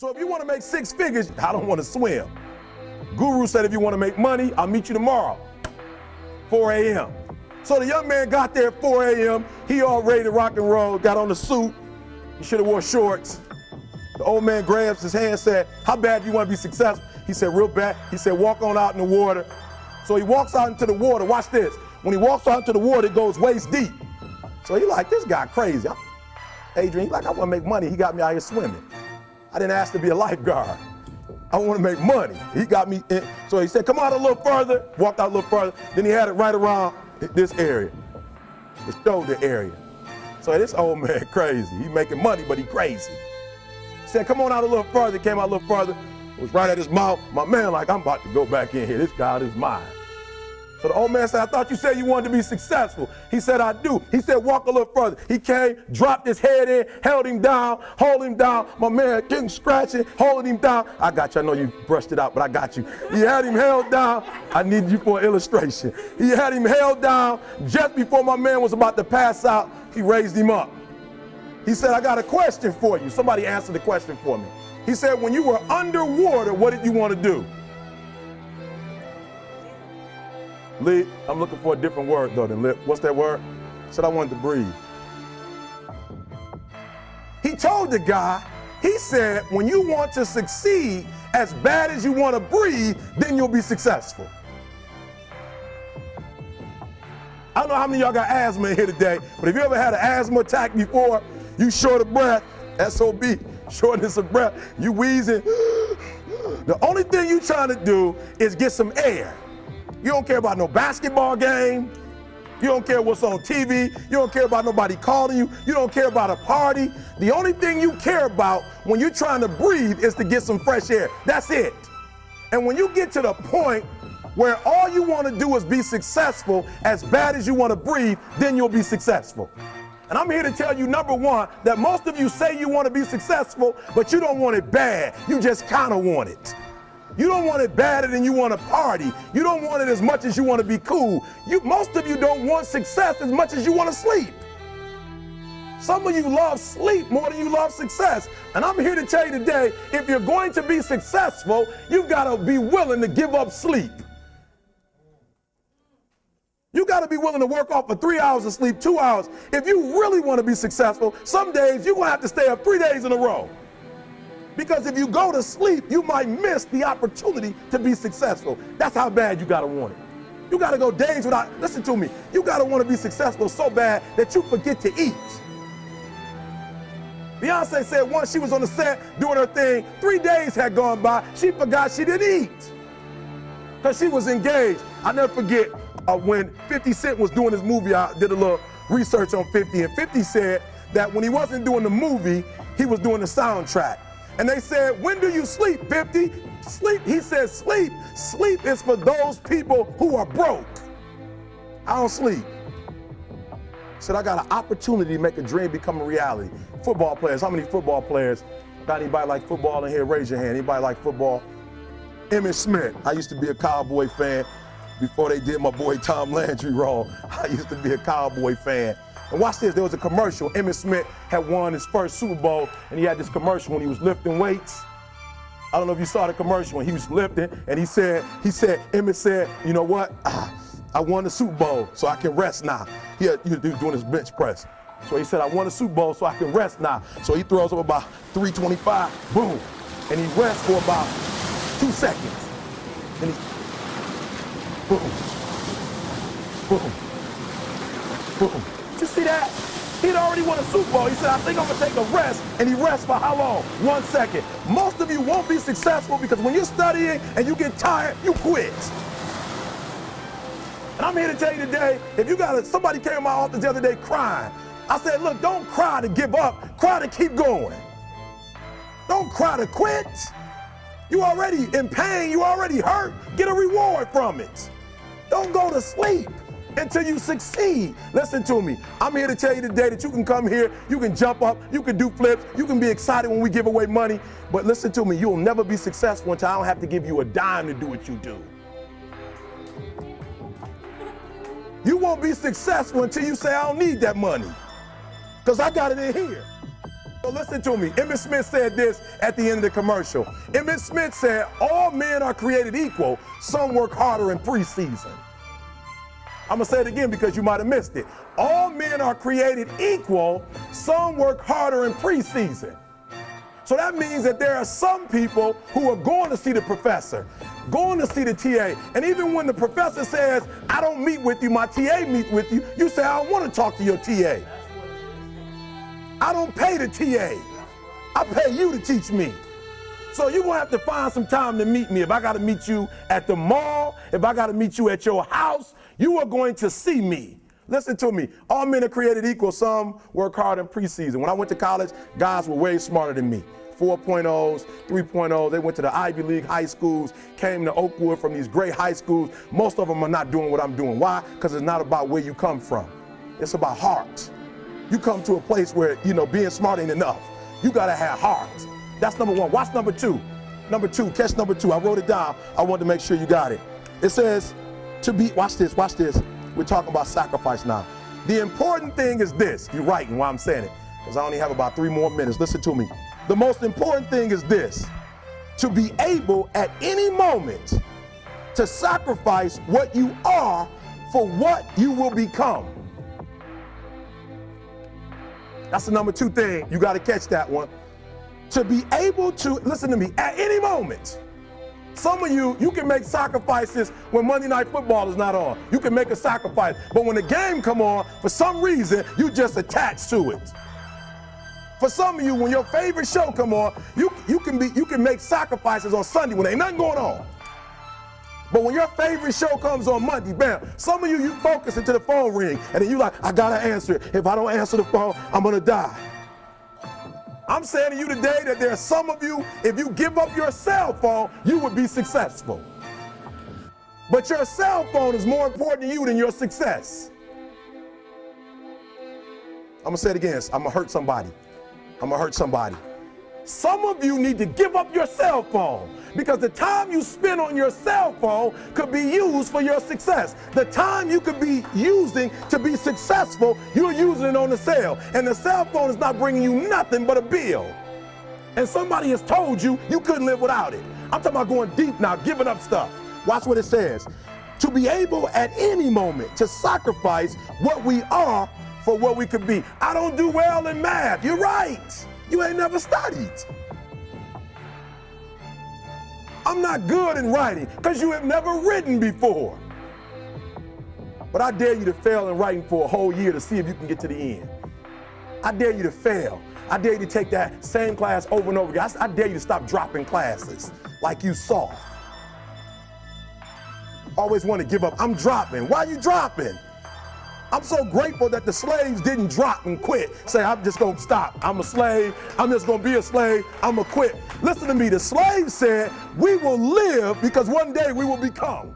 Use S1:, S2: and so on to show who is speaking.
S1: So if you want to make 6 figures, I don't want to swim. Guru said if you want to make money, I'll meet you tomorrow, 4 a.m. So the young man got there at 4 a.m. He all ready to rock and roll, got on the suit. He should have wore shorts. The old man grabs his hand and said, how bad do you want to be successful? He said, real bad. He said, walk on out in the water. So he walks out into the water. Watch this. When he walks out into the water, it goes waist deep. So he like, this guy crazy. Adrian, he like, I want to make money. He got me out here swimming. I didn't ask to be a lifeguard. I want to make money. He got me in. So he said, come out a little further. Walked out a little further. Then he had it right around this area, the shoulder area. So this old man crazy. He making money, but he crazy. He said, come on out a little further. Came out a little further. It was right at his mouth. My man like, I'm about to go back in here. This guy is mine. So the old man said, I thought you said you wanted to be successful. He said, I do. He said, walk a little further. He came, dropped his head in, held him down, hold him down. My man getting scratching, holding him down. I got you. I know you brushed it out, but I got you. He had him held down. I need you for an illustration. He had him held down. Just before my man was about to pass out, he raised him up. He said, I got a question for you. Somebody answer the question for me. He said, when you were underwater, what did you want to do? Lee, I'm looking for a different word though than lip. What's that word? He said, I wanted to breathe. He told the guy, he said, when you want to succeed as bad as you want to breathe, then you'll be successful. I don't know how many of y'all got asthma in here today, but if you ever had an asthma attack before, you short of breath, SOB, shortness of breath, you wheezing. The only thing you trying to do is get some air. You don't care about no basketball game. You don't care what's on TV. You don't care about nobody calling you. You don't care about a party. The only thing you care about when you're trying to breathe is to get some fresh air. That's it. And when you get to the point where all you want to do is be successful as bad as you want to breathe, then you'll be successful. And I'm here to tell you, number one, that most of you say you want to be successful, but you don't want it bad. You just kind of want it. You don't want it badder than you want to party. You don't want it as much as you want to be cool. Most of you don't want success as much as you want to sleep. Some of you love sleep more than you love success. And I'm here to tell you today, if you're going to be successful, you've got to be willing to give up sleep. You got to be willing to work off for 3 hours of sleep, 2 hours. If you really want to be successful, some days you're going to have to stay up 3 days in a row. Because if you go to sleep, you might miss the opportunity to be successful. That's how bad you got to want it. You got to go days without, listen to me, you got to want to be successful so bad that you forget to eat. Beyonce said once she was on the set doing her thing, 3 days had gone by, she forgot she didn't eat because she was engaged. I never forget when 50 Cent was doing his movie, I did a little research on 50, and 50 said that when he wasn't doing the movie, he was doing the soundtrack. And they said, when do you sleep, 50? Sleep, he said, sleep. Sleep is for those people who are broke. I don't sleep. He said, I got an opportunity to make a dream become a reality. Football players, how many football players? Got anybody like football in here? Raise your hand. Anybody like football? Emmitt Smith. I used to be a Cowboy fan before they did my boy Tom Landry wrong. I used to be a Cowboy fan. And watch this, there was a commercial. Emmitt Smith had won his first Super Bowl, and he had this commercial when he was lifting weights. I don't know if you saw the commercial when he was lifting, and Emmitt said, you know what? I won the Super Bowl, so I can rest now. He was doing his bench press. So he said, I won the Super Bowl, so I can rest now. So he throws up about 325, boom, and he rests for about 2 seconds. Then he, boom, boom, boom. You see that? He'd already won a Super Bowl. He said, I think I'm gonna take a rest, and he rests for how long? 1 second. Most of you won't be successful because when you're studying and you get tired, you quit. And I'm here to tell you today, if you somebody came to my office the other day crying. I said, look, don't cry to give up, cry to keep going. Don't cry to quit. You already in pain, you already hurt, get a reward from it. Don't go to sleep until you succeed. Listen to me. I'm here to tell you today that you can come here, you can jump up, you can do flips, you can be excited when we give away money, but listen to me, you'll never be successful until I don't have to give you a dime to do what you do. You won't be successful until you say, I don't need that money, because I got it in here. So listen to me. Emmitt Smith said this at the end of the commercial. Emmitt Smith said, all men are created equal. Some work harder in preseason. I'm going to say it again because you might have missed it. All men are created equal. Some work harder in preseason. So that means that there are some people who are going to see the professor, going to see the TA. And even when the professor says, I don't meet with you, my TA meets with you, you say, I don't want to talk to your TA. I don't pay the TA. I pay you to teach me. So you're going to have to find some time to meet me. If I got to meet you at the mall, if I got to meet you at your house, you are going to see me. Listen to me. All men are created equal. Some work hard in preseason. When I went to college, guys were way smarter than me. 4.0s, 3.0s. They went to the Ivy League high schools, came to Oakwood from these great high schools. Most of them are not doing what I'm doing. Why? Because it's not about where you come from. It's about heart. You come to a place where, being smart ain't enough. You got to have heart. That's number one. Watch number two. Number two, catch number two. I wrote it down. I wanted to make sure you got it. It says to be, watch this. We're talking about sacrifice now. The important thing is this. You're writing while I'm saying it, because I only have about 3 more minutes. Listen to me. The most important thing is this: to be able at any moment to sacrifice what you are for what you will become. That's the number 2 thing. You got to catch that one. To be able to, listen to me, at any moment. Some of you can make sacrifices when Monday Night Football is not on. You can make a sacrifice. But when the game come on, for some reason, you just attach to it. For some of you, when your favorite show come on, you can make sacrifices on Sunday when ain't nothing going on. But when your favorite show comes on Monday, bam, some of you focus until the phone ring, and then you like, I gotta answer it. If I don't answer the phone, I'm gonna die. I'm saying to you today that there are some of you, if you give up your cell phone, you would be successful. But your cell phone is more important to you than your success. I'm gonna say it again. I'm gonna hurt somebody. Some of you need to give up your cell phone, because the time you spend on your cell phone could be used for your success. The time you could be using to be successful, you're using it on the cell. And the cell phone is not bringing you nothing but a bill. And somebody has told you you couldn't live without it. I'm talking about going deep now, giving up stuff. Watch what it says. To be able at any moment to sacrifice what we are for what we could be. I don't do well in math. You're right. You ain't never studied. I'm not good in writing because you have never written before. But I dare you to fail in writing for a whole year to see if you can get to the end. I dare you to fail. I dare you to take that same class over and over again. I dare you to stop dropping classes like you soft. Always want to give up. I'm dropping. Why are you dropping? I'm so grateful that the slaves didn't drop and quit. Say, I'm just going to stop. I'm a slave. I'm just going to be a slave. I'm going to quit. Listen to me. The slaves said, we will live because one day we will become.